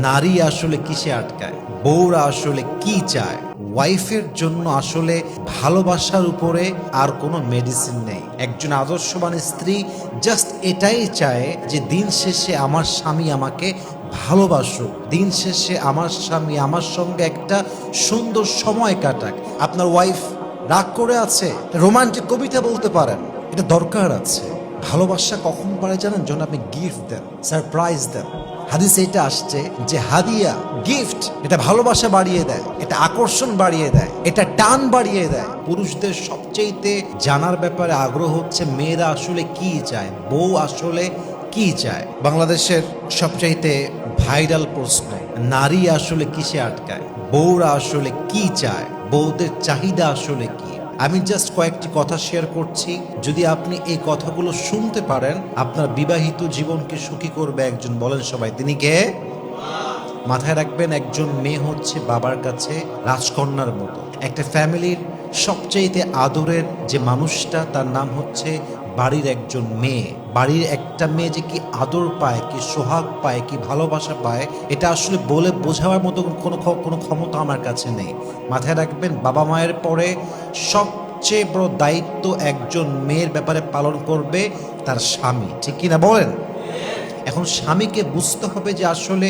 নারী আসলে কিসে আটকায়, বউরা আসলে কি চায়, ওয়াইফের জন্য আসলে ভালোবাসার উপরে আর কোনো মেডিসিন নেই। একজন আদর্শবান স্ত্রী জাস্ট এটাই চায় যে দিন শেষে আমার স্বামী আমাকে ভালোবাসুক, দিন শেষে আমার স্বামী আমার সঙ্গে একটা সুন্দর সময় কাটাক। আপনার ওয়াইফ রাগ করে আছে, রোমান্টিক কবিতা বলতে পারেন, এটা দরকার আছে। ভালোবাসা কখন পারে জানেন? যখন আপনি গিফট দেন, সারপ্রাইজ দেন। হাদিসে এটা আসছে যে হাদিয়া, গিফট, এটা ভালোবাসা বাড়িয়ে দেয়, এটা আকর্ষণ বাড়িয়ে দেয়, এটা টান বাড়িয়ে দেয়। পুরুষদের সবচেয়েতে জানার ব্যাপারে আগ্রহ হচ্ছে মেয়েরা আসলে কি চায়, বউ আসলে কি চায়। বাংলাদেশের সবচাইতে ভাইরাল প্রশ্ন, নারী আসলে কিসে আটকায়, বউরা আসলে কি চায়, বউদের চাহিদা আসলে কি। আমি জাস্ট কয়েকটি কথা শেয়ার করছি, যদি আপনি এই কথাগুলো শুনতে পারেন আপনার বিবাহিত জীবনকে সুখী করবে একজন। বলেন সবাই, তিনি কে? মাথায় রাখবেন, একজন মেয়ে হচ্ছে বাবার কাছে রাজকন্যার মতো। একটা ফ্যামিলির সবচেয়ে আদরের যে মানুষটা তার নাম হচ্ছে বাড়ির একজন মেয়ে। বাড়ির একটা মেয়ে যে কি আদর পায়, কি সোহাগ পায়, কি ভালোবাসা পায়, এটা আসলে বলে বোঝাবার মতো কোনো ক্ষমতা আমার কাছে নেই। মাথায় রাখবেন, বাবা মায়ের পরে সবচেয়ে বড় দায়িত্ব একজন মেয়ের ব্যাপারে পালন করবে তার স্বামী, ঠিক কিনা বলেন? এখন স্বামীকে বুঝতে হবে যে আসলে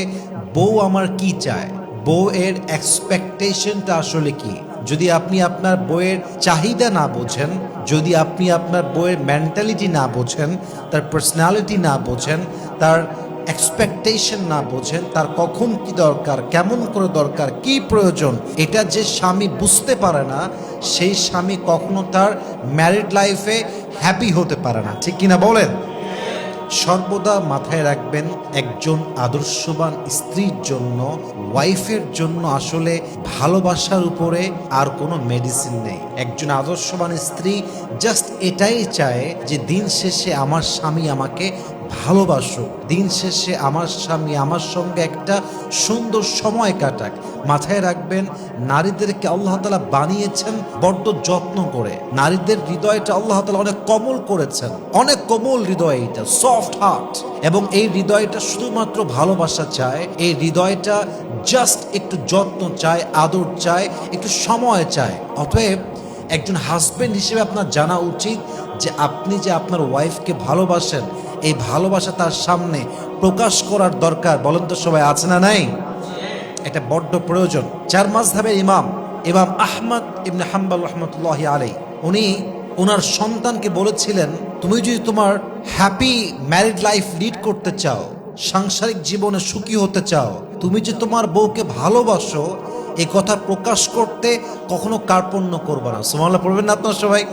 বউ আমার কি চায়, বউ এর এক্সপেকটেশনটা আসলে কি। যদি আপনি আপনার বউয়ের চাহিদা না বোঝেন, যদি আপনি আপনার বউয়ের মেন্টালিটি না বোঝেন, তার পার্সোনালিটি না বোঝেন, তার এক্সপেকটেশন না বোঝেন, তার কখন কি দরকার, কেমন করে দরকার, কি প্রয়োজন, এটা যে স্বামী বুঝতে পারে না, সেই স্বামী কখনো তার ম্যারিড লাইফে হ্যাপি হতে পারে না, ঠিক কিনা বলেন? সর্বদা মাথায় রাখবেন, একজন আদর্শবান স্ত্রীর জন্য, ওয়াইফের জন্য আসলে ভালোবাসার উপরে আর কোনো মেডিসিন নেই। একজন আদর্শবান স্ত্রী জাস্ট এটাই চায় যে দিন শেষে আমার স্বামী আমাকে ভালোবাসুক, দিন শেষে আমার স্বামী আমার সঙ্গে একটা সুন্দর সময় কাটাক। মাথায় রাখবেন, নারীদেরকে আল্লাহ তাআলা বানিয়েছেন বড্ড যত্ন করে। নারীদের হৃদয়টা আল্লাহ তাআলা অনেক কোমল করেছেন, অনেক কোমল হৃদয়, এটা সফট হার্ট। এবং এই হৃদয়টা শুধুমাত্র ভালোবাসা চায়, এই হৃদয়টা জাস্ট একটু যত্ন চায়, আদর চায়, একটু সময় চায়। অতএব একজন হাজবেন্ড হিসেবে আপনার জানা উচিত যে আপনি যে আপনার ওয়াইফকে ভালোবাসেন, এই ভালোবাসা তার সামনে প্রকাশ করার দরকার। বলেন তো সবাই, আছে না নাই? এটা বড্ড প্রয়োজন। চার মাযহাবের ইমাম আহমদ ইবনে হাম্বল রাহমাতুল্লাহি আলাইহি, উনি ওনার সন্তানকে বলেছিলেন, তুমি যদি তোমার হ্যাপি ম্যারিড লাইফ লিড করতে চাও, সাংসারিক জীবনে সুখী হতে চাও, তুমি যে তোমার বউকে ভালোবাসো, এই কথা প্রকাশ করতে কখনো কার্পণ্য করবে না। সুবহানাল্লাহ পড়বেন না আপনারা সবাই?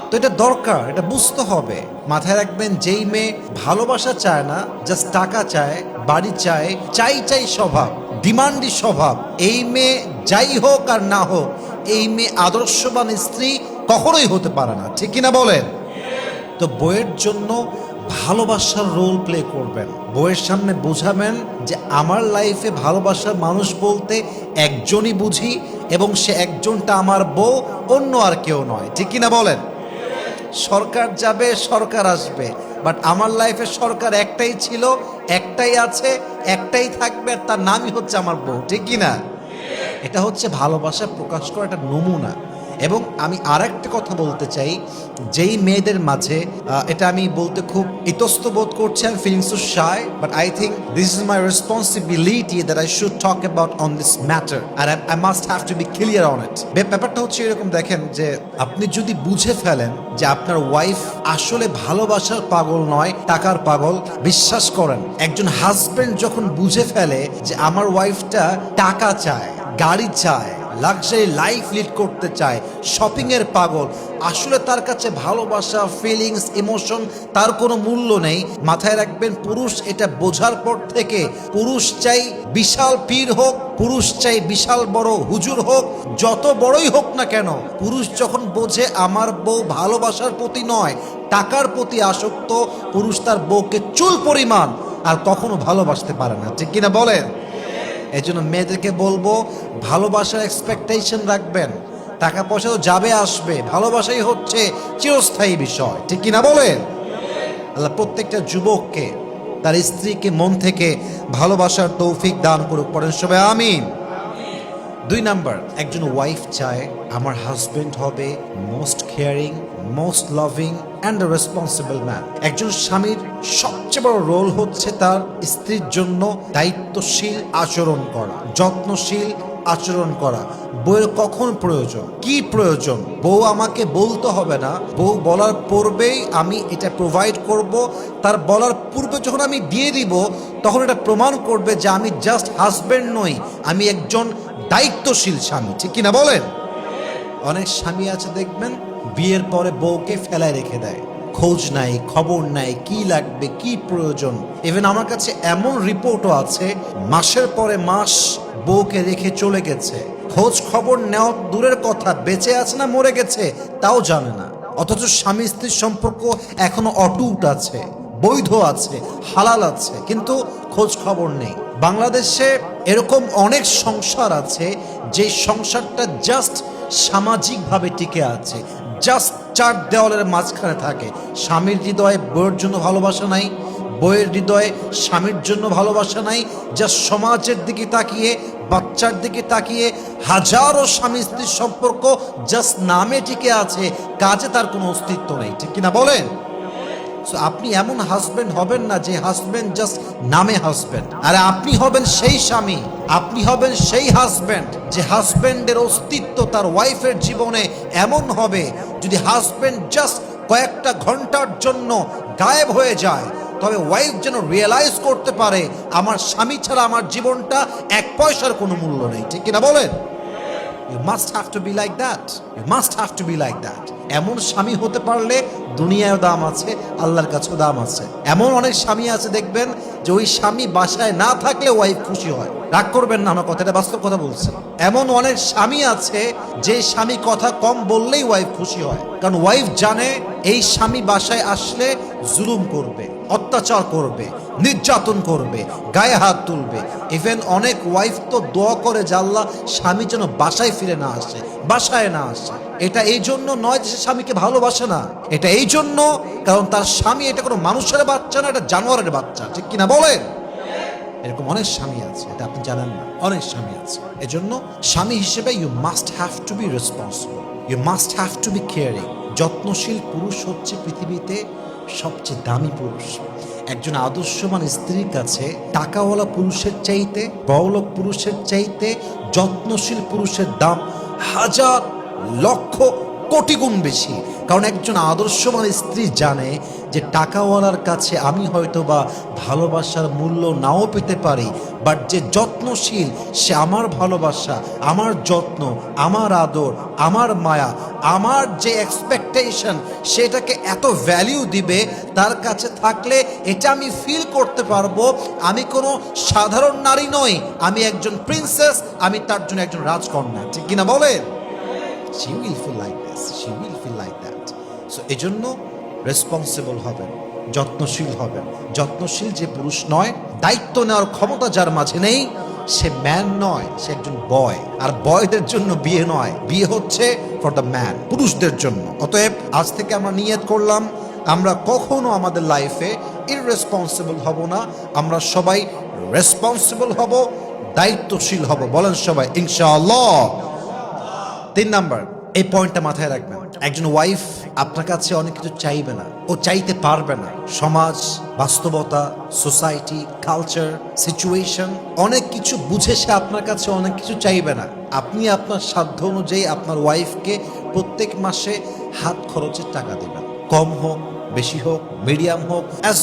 তো এটা দরকার, এটা বুঝতে হবে। মাথায় রাখবেন, যেই মেয়ে ভালোবাসা চায় না, জাস্ট টাকা চায়, বাড়ি চায়, চাই স্বভাব, ডিমান্ডি স্বভাব, এই মেয়ে যাই হোক আর না হোক, এই মেয়ে আদর্শবান স্ত্রী কখনোই হতে পারে না, ঠিক কিনা বলেন? তো বইয়ের জন্য ভালোবাসার রোল প্লে করবেন, বইয়ের সামনে বোঝাবেন যে আমার লাইফে ভালোবাসার মানুষ বলতে একজনই বুঝি, এবং সে একজনটা আমার বউ, অন্য আর কেউ নয়, ঠিক কিনা বলেন? সরকার যাবে, সরকার আসবে, বাট আমার লাইফে সরকার একটাই ছিল, একটাই আছে, একটাই থাকবে, আর তার নামই হচ্ছে আমার বউ, ঠিক কিনা? এটা হচ্ছে ভালোবাসা প্রকাশ করার একটা নমুনা। এবং আমি আর একটা কথা বলতে চাই, যেই মেয়েদের মাঝে এটা আমি বলতে খুব ইতস্ত বোধ করছি, আমি feeling so shy, but I think this is my responsibility that I should talk about on this matter, আর I must have to be clear on it. ব্যাপারটা হচ্ছে এরকম, দেখেন, যে আপনি যদি বুঝে ফেলেন যে আপনার ওয়াইফ আসলে ভালোবাসার পাগল নয়, টাকার পাগল, বিশ্বাস করেন, একজন হাজবেন্ড যখন বুঝে ফেলে যে আমার ওয়াইফটা টাকা চায়, গাড়ি চায়, লাক্সারি লাইফ লিড করতে চায়, শপিং এর পাগল, আসলে তার কাছে ভালোবাসা, ফিলিংস, ইমোশন তার কোনো মূল্য নেই। মাথায় রাখবেন, পুরুষ এটা বোঝার পর থেকে, পুরুষ চাই বিশাল পীর হোক, পুরুষ চাই বিশাল বড় হুজুর হোক, যত বড়ই হোক না কেন, পুরুষ যখন বোঝে আমার বউ ভালোবাসার প্রতি নয়, টাকার প্রতি আসক্ত, পুরুষ তার বউকে চুল পরিমাণ আর কখনো ভালোবাসতে পারে না, ঠিক কিনা বলেন? এই জন্য মেয়েদেরকে বলবো, ভালোবাসার এক্সপেকটেশন রাখবেন। টাকা পয়সা তো যাবে আসবে, ভালোবাসাই হচ্ছে চিরস্থায়ী বিষয়, ঠিক কিনা বলেন? আল্লাহ প্রত্যেকটা যুবককে তার স্ত্রীকে মন থেকে ভালোবাসার তৌফিক দান করুক, পড়েন সবাই আমিন। 2 নাম্বার, একজন ওয়াইফ চায় আমার হাজবেন্ড হবে most caring, most loving and a responsible man. একজন স্বামীর সবচেয়ে বড় রোল হচ্ছে তার স্ত্রীর জন্য দায়িত্বশীল আচরণ করা, যত্নশীল আচরণ করা। বউয়ের কখন প্রয়োজন, কি প্রয়োজন, বউ আমাকে বলতে হবে না, বউ বলার পূর্বেই আমি এটা প্রোভাইড করব। তার বলার পূর্বে যখন আমি দিয়ে দিব তখন এটা প্রমাণ করবে যে আমি জাস্ট হাজবেন্ড নই, আমি একজন দায়িত্বশীল স্বামী, ঠিক কিনা বলেন? অনেক স্বামী আছে দেখবেন বিয়ের পরে বউকে ফেলায় রেখে দেয়, খোঁজ নাই, খবর নাই, কি লাগবে, কি প্রয়োজন। ইভেন আমার কাছে এমন রিপোর্টও আছে মাসের পরে মাস বউকে রেখে চলে গেছে, খোঁজ খবর নেওয়া দূরের কথা, বেঁচে আছে না মরে গেছে তাও জানে না। অথচ স্বামী স্ত্রীর সম্পর্ক এখনো অটুট আছে, বৈধ আছে, হালাল আছে, কিন্তু খোঁজ খবর নেই। বাংলাদেশে এরকম অনেক সংসার আছে যে সংসারটা জাস্ট সামাজিকভাবে টিকে আছে, জাস্ট 4 দেওয়ালের মাঝখানে থাকে। স্বামীর হৃদয়ে বউয়ের জন্য ভালোবাসা নাই, বউয়ের হৃদয়ে স্বামীর জন্য ভালোবাসা নাই, জাস্ট সমাজের দিকে তাকিয়ে, বাচ্চার দিকে তাকিয়ে হাজারো স্বামী স্ত্রীর সম্পর্ক জাস্ট নামে টিকে আছে, কাজে তার কোনো অস্তিত্ব নেই, ঠিক কিনা বলেন? সো আপনি এমন হাজবেন্ড হবেন না যে হাজবেন্ড জাস্ট নামে হাজবেন্ড, আরে আপনি হবেন সেই স্বামী, আপনি হবেন সেই হাজবেন্ড যে হাজবেন্ডের অস্তিত্ব তার ওয়াইফের জীবনে এমন হবে যদি হাজবেন্ড জাস্ট কয়েকটা ঘন্টার জন্য গায়েব হয়ে যায় তবে ওয়াইফ যেন রিয়েলাইজ করতে পারে আমার স্বামী ছাড়া আমার জীবনটা 1 পয়সার কোনো মূল্য নেই, ঠিক কিনা বলেন? You must have to be like that. You must have to be like that. এমন স্বামী হতে পারলে দুনিয়ায় দাম আছে, আল্লাহর কাছেও দাম আছে। এমন অনেক স্বামী আছে দেখবেন যে ওই স্বামী বাসায় না থাকলে ওয়াইফ খুশি হয়। রাগ করবেন না, আমার কথাটা বাস্তব কথা বলছি। এমন অনেক স্বামী আছে যে স্বামী কথা কম বললেই ওয়াইফ খুশি হয়, কারণ ওয়াইফ জানে এই স্বামী বাসায় আসলে জুলুম করবে, অত্যাচার করবে, নির্যাতন করবে, গায়ে হাত তুলবে। ইভেন অনেক ওয়াইফ তো দোয়া করে যে আল্লাহ স্বামী যেন বাসায় ফিরে না আসে, বাসায় না আসে। এটা এই জন্য নয় যে সে স্বামীকে ভালোবাসে না, এটা এই জন্য কারণ তার স্বামী এটা কোনো মানুষের বাচ্চা না, এটা জানোয়ারের বাচ্চা, ঠিক কিনা বলেন? এরকম অনেক স্বামী আছে, এটা আপনি জানেন না, অনেক স্বামী আছে। এজন্য স্বামী হিসেবে you must have to be responsible, you must have to be caring. যত্নশীল পুরুষ হচ্ছে পৃথিবীতে সবচেয়ে দামি পুরুষ। একজন আদর্শবান স্ত্রীর কাছে টাকাওয়ালা পুরুষের চাইতে, বড়লোক পুরুষের চাইতে যত্নশীল পুরুষের দাম হাজার, লক্ষ, কোটি গুণ বেশি। কারণ একজন আদর্শবান স্ত্রী জানে যে টাকাওয়ালার কাছে আমি হয়তো বা ভালোবাসার মূল্য নাও পেতে পারি, বাট যে যত্নশীল সে আমার ভালোবাসা, আমার যত্ন, আমার আদর, আমার মায়া, আমার যে এক্সপেকটেশন সেটাকে এত ভ্যালিউ দিবে তার কাছে থাকলে এটা আমি ফিল করতে পারবো আমি কোনো সাধারণ নারী নই, আমি একজন প্রিন্সেস, আমি তার জন্য একজন রাজকন্যা, ঠিক কিনা বলেন? She will feel like this, she will feel like that. So এজন্য রেসপন্সিবল হবেন, যত্নশীল হবেন। যত্নশীল যে পুরুষ নয়, দায়িত্ব নেওয়ার ক্ষমতা যার মাঝে নেই, সে ম্যান নয়, সে একজন বয়। আর বয়দের জন্য বিয়ে নয়, বিয়ে হচ্ছে ফর দ্য ম্যান, পুরুষদের জন্য। অতএব আজ থেকে আমরা নিয়ত করলাম আমরা কখনো আমাদের লাইফে ইররেসপন্সিবল হব না, আমরা সবাই রেসপন্সিবল হব, দায়িত্বশীল হব। বলেন সবাই ইনশাআল্লাহ। 3 নাম্বার, এই পয়েন্টটা মাথায় রাখবেন। একজন ওয়াইফ আপনার কাছে অনেক কিছু চাইবে না, ও চাইতে পারবে না। সমাজ, বাস্তবতা, সোসাইটি, কালচার, সিচুয়েশন অনেক কিছু বুঝে সে আপনার কাছে অনেক কিছু চাইবে না। আপনি আপনার সাধ্য অনুযায়ী আপনার ওয়াইফকে প্রত্যেক মাসে হাত খরচের টাকা দেবেন, কম হোক, বেশি হোক, মিডিয়াম হোক, as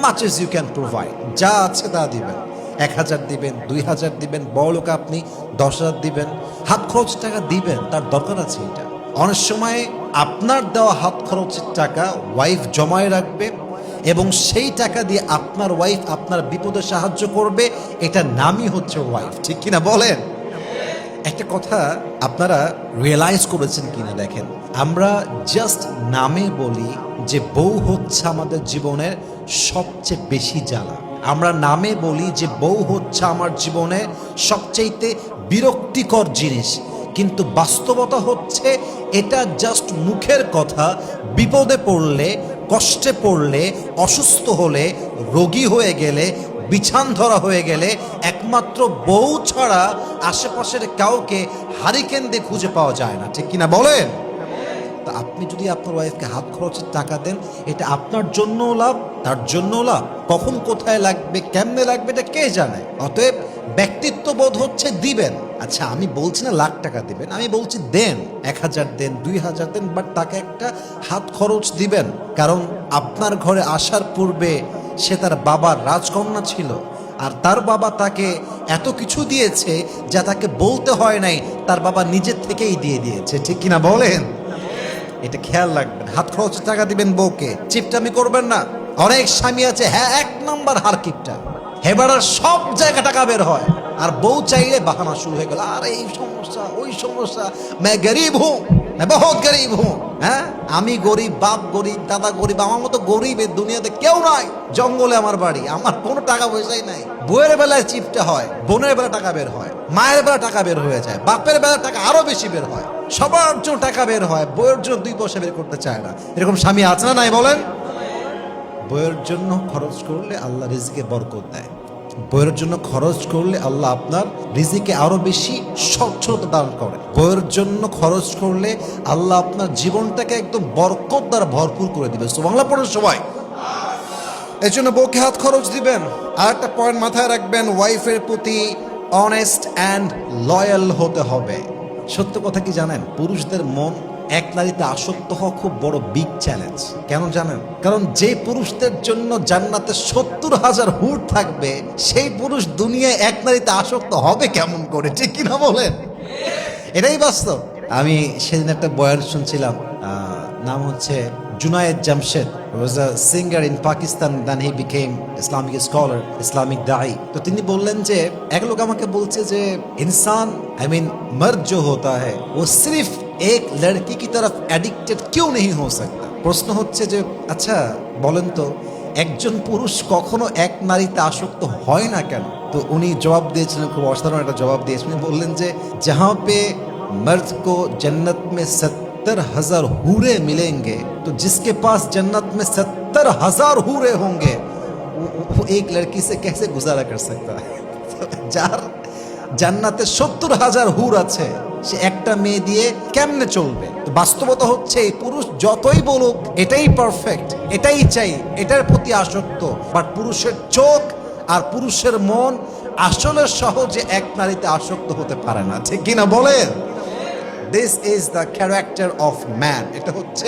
much as you can provide. যা আছে তা দিবেন। 1000 দিবেন, 2000 দিবেন, বড় লোক আপনি 10,000 দিবেন, হাত খরচ টাকা দিবেন, তার দরকার আছে এটা। অনেক সময় আপনার দেওয়া হাত খরচের টাকা ওয়াইফ জমায় রাখবে এবং সেই টাকা দিয়ে আপনার ওয়াইফ আপনার বিপদে সাহায্য করবে, এটা নামই হচ্ছে ওয়াইফ, ঠিক কিনা বলেন? একটা কথা আপনারা রিয়েলাইজ করেছেন কিনা দেখেন, আমরা জাস্ট নামে বলি যে বউ হচ্ছে আমাদের জীবনের সবচেয়ে বেশি জ্বালা, আমরা নামে বলি যে বউ হচ্ছে আমার জীবনে সবচাইতে বিরক্তিকর জিনিস, কিন্তু বাস্তবতা হচ্ছে এটা জাস্ট মুখের কথা। বিপদে পড়লে কষ্টে পড়লে, অসুস্থ হলে, রোগী হয়ে গেলে, বিছান ধরা হয়ে গেলে একমাত্র বউ ছাড়া আশেপাশের কাউকে হারিকেন দিয়ে খুঁজে পাওয়া যায় না, ঠিক কিনা বলেন? তা আপনি যদি আপনার ওয়াইফকে হাত খরচের টাকা দেন, এটা আপনার জন্যও লাভ, তার জন্যও লাভ। কখন কোথায় লাগবে, কেমনে লাগবে, এটা কে জানে? অতএব ব্যক্তিত্ব বোধ হচ্ছে দিবেন। আচ্ছা, আমি বলছি না লাখ টাকা দিবেন, আমি বলছি দেন, 1000 দেন, 2000 দেন, বাট তাকে একটা হাত খরচ দিবেন। কারণ আপনার ঘরে আসার পূর্বে সে তার বাবার রাজকন্যা ছিল, আর তার বাবা তাকে এত কিছু দিয়েছে যা তাকে বলতে হয় নাই, তার বাবা নিজের থেকেই দিয়ে দিয়েছে, ঠিক কিনা বলেন? এটা খেয়াল রাখবেন। হাত খরচ টাকা দিবেন বউকে, চিপটামি করবেন না। অনেক স্বামী আছে, হ্যাঁ, 1 নাম্বার হারকিপটা, হেবাড়ার সব জায়গা টাকা বের হয়, আর বউ চাইলে বাহানা শুরু হয়ে গেল, আর এই সমস্যা, ওই সমস্যা, मैं गरीब हूं, मैं बहुत गरीब हूं। হ্যাঁ, আমি গরিব, বাপ গরিব, দাদা গরিব, আমার মতো গরিব এই দুনিয়াতে কেউ নাই। জঙ্গলে আমার বাড়ি, আমার কোনো টাকা পয়সাই নাই। বউয়ের বেলায় চিপটা হয়, বোনের বেলা টাকা বের হয়, মায়ের বেলা টাকা বের হয়ে যায়, বাপের বেলা টাকা আরো বেশি বের হয়, সবার জন্য টাকা বের হয়, বইয়ের জন্য 2 পয়সা বের করতে চায় না। এরকম স্বামী আছে না নাই বলেন? বইয়ের জন্য খরচ করলে আল্লাহ রিজিকে বরকত দেয়। বইয়ের জন্য খরচ করলে আল্লাহ আপনার রিজিকে আরো বেশি সচ্ছলতা দান করে। বইয়ের জন্য খরচ করলে আল্লাহ আপনার জীবনটাকে একদম বরকত দ্বারা ভরপুর করে দিবে। সুবহানাল্লাহ পড়েন সবাই। এই জন্য বউকে হাত খরচ দিবেন। আর একটা পয়েন্ট মাথায় রাখবেন, ওয়াইফের প্রতি অনেস্ট অ্যান্ড লয়াল হতে হবে। সত্য কথা কি জানেন, পুরুষদের মন এক নারীতে আসক্ত হওয়া খুব বড় বিগ চ্যালেঞ্জ। কেন জানেন? কারণ যে পুরুষদের জন্য জান্নাতে 70,000 হুর থাকবে, সেই পুরুষ দুনিয়ায় এক নারীতে আসক্ত হবে কেমন করে, ঠিক কিনা বলেন? এটাই বাস্তব। আমি সেদিন একটা বয়ান শুনছিলাম, নাম হচ্ছে Junaid Jamshed, was a singer in Pakistan, then he became Islamic scholar, Islamic da'i। তো তিনি বললেন যে এক লোক আমাকে বলছে যে इंसान मर्द जो होता है वो सिर्फ एक लड़की की तरफ एडिक्टेड क्यों नहीं हो सकता। প্রশ্ন হচ্ছে যে আচ্ছা বলেন তো, একজন পুরুষ কখনো এক নারীতে আসক্ত হয় না কেন? তো উনি জবাব দিয়েছিলেন, খুব অসাধারণ একটা জবাব দিয়েছিলেন। বললেন যে जहां पे मर्द को जन्नत में 70,000 हूरे मिलेंगे, तो जिसके पास जन्नत में 70,000 हूरे होंगे वो एक लड़की से कैसे गुजारा कर सकता है। যার জান্নাতে 70,000 হুর আছে, সে একটা মেয়ে দিয়ে কেমনে চলবে? তো বাস্তবতা হচ্ছে এই পুরুষ যতই বলুক এটাই পারফেক্ট, এটাই চাই, এটার প্রতি আসক্ত, বাট পুরুষের চোখ আর পুরুষের মন আসলে সহজে এক নারীতে আসক্ত হতে পারে না, ঠিক কিনা বলেন? This is the character of man. এটা হচ্ছে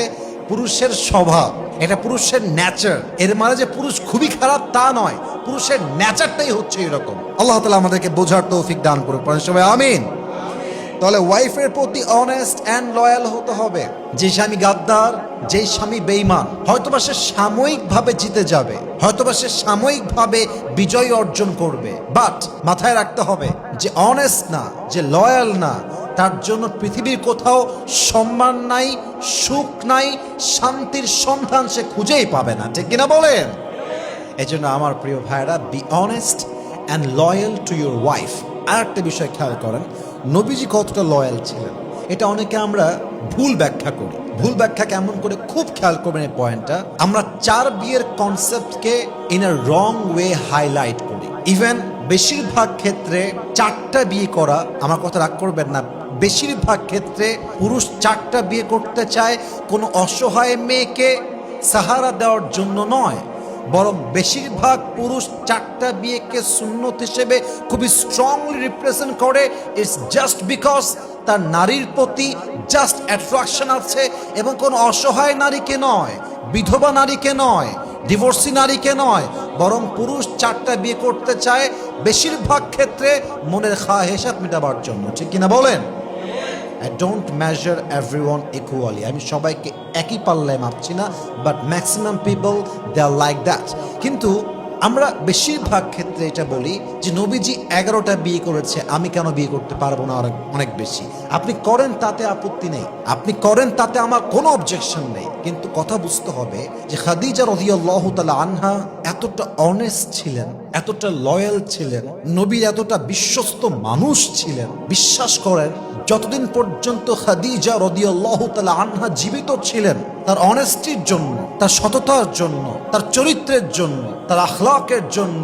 পুরুষের স্বভাব, এটা পুরুষের নেচার। এর মানে যে পুরুষ খুবই খারাপ তা নয়, পুরুষের নেচারটাই হচ্ছে এরকম। আল্লাহ তাআলা আমাদেরকে বোঝার তৌফিক দান করুন, পড়েন সবাই আমিন। তাহলে ওয়াইফের প্রতি অনেস্ট অ্যান্ড লয়াল হতে হবে। যে স্বামী গাদ্দার, যে স্বামী বেঈমান, হয়তোবা সে সাময়িকভাবে জিতে যাবে, হয়তোবা সে সাময়িকভাবে বিজয় অর্জন করবে, বাট মাথায় রাখতে হবে যে অনেস্ট না, যে লয়াল না, তার জন্য পৃথিবীর কোথাও সম্মান নাই, সুখ নাই, শান্তির সন্ধান সে খুঁজেই পাবে না, ঠিক কিনা বলেন? এই জন্য আমার প্রিয় ভাইরা, be honest and loyal to your wife. আর একটা বিষয় খেয়াল করেন, নবীজি কতটা লয়াল ছিলেন, এটা অনেকে আমরা ভুল ব্যাখ্যা করি। ভুল ব্যাখ্যা কেমন করে, খুব খেয়াল করবেন এই পয়েন্টটা। আমরা 4 বিয়ের কনসেপ্টকে in a wrong way highlight করি। ইভেন বেশিরভাগ ক্ষেত্রে 4টা বিয়ে করা, আমার কথা রাগ করবেন না, বেশিরভাগ ক্ষেত্রে পুরুষ 4টা বিয়ে করতে চায় কোনো অসহায় মেয়েকে সাহারা দেওয়ার জন্য নয়, বরং বেশিরভাগ পুরুষ 4টা বিয়েকে সুন্নত হিসেবে খুবই স্ট্রংলি রিপ্রেজেন্ট করে। ইটস জাস্ট বিকজ তার নারীর প্রতি জাস্ট অ্যাট্রাকশন আছে, এবং কোনো অসহায় নারীকে নয়, বিধবা নারীকে নয়, ডিভোর্সি নারীকে নয়, বরং পুরুষ 4টা বিয়ে করতে চায় বেশিরভাগ ক্ষেত্রে মনের খাহেশাত মেটাবার জন্য, ঠিক কিনা বলেন? I don't measure everyone equally. আমি সবাইকে একই পাল্লায় মাপছি না, but maximum people they are like that. কিন্তু আমরা বেশিরভাগ ক্ষেত্রে এটা বলি যে নবীজি 11টা বিয়ে করেছে, আমি কেন বিয়ে করতে পারবো না অনেক বেশি? আপনি করেন, তাতে আপত্তি নেই, আপনি করেন, তাতে আমার কোনো অবজেকশন নেই, কিন্তু কথা বুঝতে হবে যে খাদিজা রাদিয়াল্লাহু তাআলা আনহা এতটা অনেস্ট ছিলেন, এতটা লয়াল ছিলেন, নবীর এতটা বিশ্বস্ত মানুষ ছিলেন। বিশ্বাস করেন, যতদিন পর্যন্ত খাদিজা রাদিয়াল্লাহু তাআলা আনহা জীবিত ছিলেন, তার অনেস্টির জন্য, তার সততার জন্য, তার চরিত্রের জন্য, তার আখলাকের জন্য,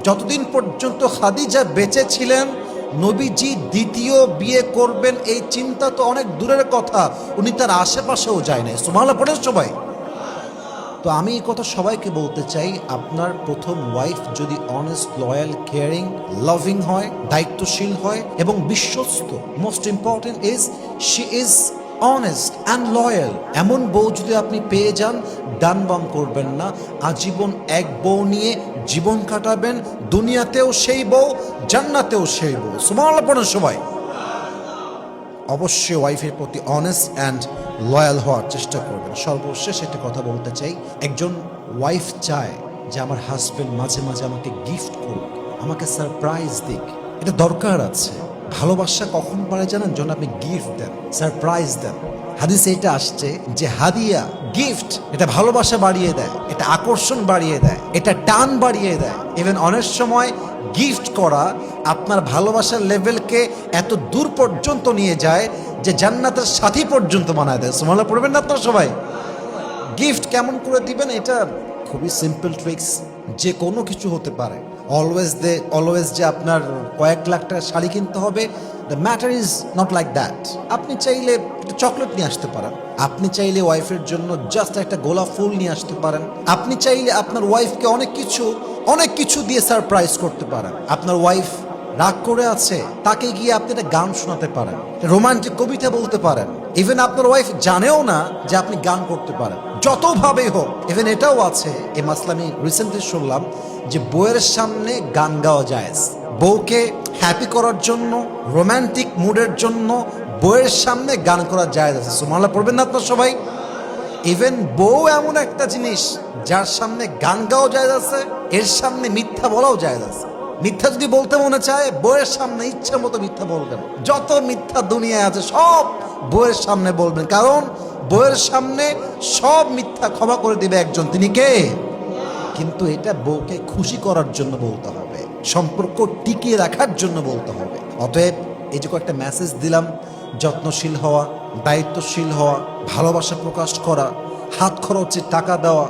যতদিন পর্যন্ত খাদিজা বেঁচে ছিলেন, নবীজি দ্বিতীয় বিয়ে করবেন এই চিন্তা তো অনেক দূরের কথা, উনি তার আশেপাশেও যায় নাই। সুবহানাল্লাহ পড়েন সবাই। তো আমি এই কথা সবাইকে বলতে চাই, আপনার প্রথম ওয়াইফ যদি অনেস্ট, লয়াল, কেয়ারিং, লাভিং হয়, দায়িত্বশীল হয় এবং বিশ্বস্ত, most important is she is honest and loyal, এমন বউ যদি আপনি পেয়ে যান, ডান বাম করবেন না, আজীবন এক বউ নিয়ে জীবন কাটাবেন, দুনিয়াতেও সেই বউ, জান্নাতেও সেই বউ। সুবহানাল্লাহ পড়েন সবাই। অবশ্যই ওয়াইফের প্রতি অনেস্ট অ্যান্ড লয়াল হওয়ার চেষ্টা করবেন। সর্বশেষ একটা কথা বলতে চাই, একজন ওয়াইফ চায় যে আমার হাজবেন্ড মাঝে মাঝে আমাকে গিফট করুক, আমাকে সারপ্রাইজ দিক, এটা দরকার আছে। ভালোবাসা কখন পারে জানেন? যখন আপনি গিফট দেন, সারপ্রাইজ দেন। হাদিসে এটা আসছে যে হাদিয়া, গিফট, এটা ভালোবাসা বাড়িয়ে দেয়, এটা আকর্ষণ বাড়িয়ে দেয়, এটা টান বাড়িয়ে দেয়। ইভেন অনেক সময় গিফট করা আপনার ভালোবাসার লেভেলকে এত দূর পর্যন্ত নিয়ে যায় যে জান্নাতের সাথী পর্যন্ত বানায় দেয়। সুবহানাল্লাহ পড়বেন না আপনারা সবাই? গিফট কেমন করে দিবেন? এটা খুবই সিম্পল ট্রিক্স, যে কোনো কিছু হতে পারে। অলওয়েজ যে আপনার কয়েক লাখ টাকা শাড়ি কিনতে হবে, the matter is not like that. আপনি চাইলে একটা চকলেট নিয়ে আসতে পারেন, আপনি চাইলে ওয়াইফের জন্য জাস্ট একটা গোলাপ ফুল নিয়ে আসতে পারেন, আপনি চাইলে আপনার ওয়াইফকে অনেক কিছু দিয়ে সারপ্রাইজ করতে পারেন। আপনার ওয়াইফ রাগ করে আছে, তাকে গিয়ে আপনি একটা গান শোনাতে পারেন, রোমান্টিক কবিতা বলতে পারেন। ইভেন আপনার ওয়াইফ জানেও না যে আপনি গান করতে পারেন, যতভাবেই হোক। ইভেন এটাও আছে, এই মাসলা আমি রিসেন্টলি শুনলাম যে বউয়ের সামনে গান গাওয়া যায়। বউকে হ্যাপি করার জন্য, রোমান্টিক মুডের জন্য বউয়ের সামনে গান করা যায় আছে। সুবহানাল্লাহ পড়বেন না আপনার সবাই? ইভেন বউ এমন একটা জিনিস যার সামনে গান গাওয়া যায় আছে, এর সামনে মিথ্যা বলাও যায় আছে। মিথ্যা যদি বলতে মনে চায়, বউয়ের সামনে ইচ্ছা মতো মিথ্যা বলবেন। যত মিথ্যা দুনিয়ায় আছে সব বউয়ের সামনে বলবেন, কারণ বউয়ের সামনে সব মিথ্যা ক্ষমা করে দিবে একজন, তিনি কে? কিন্তু এটা বউকে খুশি করার জন্য বলতে হবে, সম্পর্ক টিকিয়ে রাখার জন্য বলতে হবে। অতএব এই যে কয়েকটা মেসেজ দিলাম, যত্নশীল হওয়া, দায়িত্বশীল হওয়া, ভালোবাসা প্রকাশ করা, হাত খরচে টাকা দেওয়া,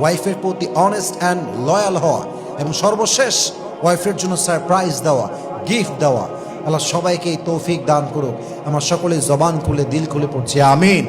ওয়াইফের প্রতি অনেস্ট অ্যান্ড লয়াল হওয়া, এবং সর্বশেষ ওয়াইফের জন্য সারপ্রাইজ দেওয়া, গিফট দেওয়া। আল্লাহ সবাইকে এই তৌফিক দান করুক। আমার সকলে জবান খুলে, দিল খুলে পড়ছে আমিন।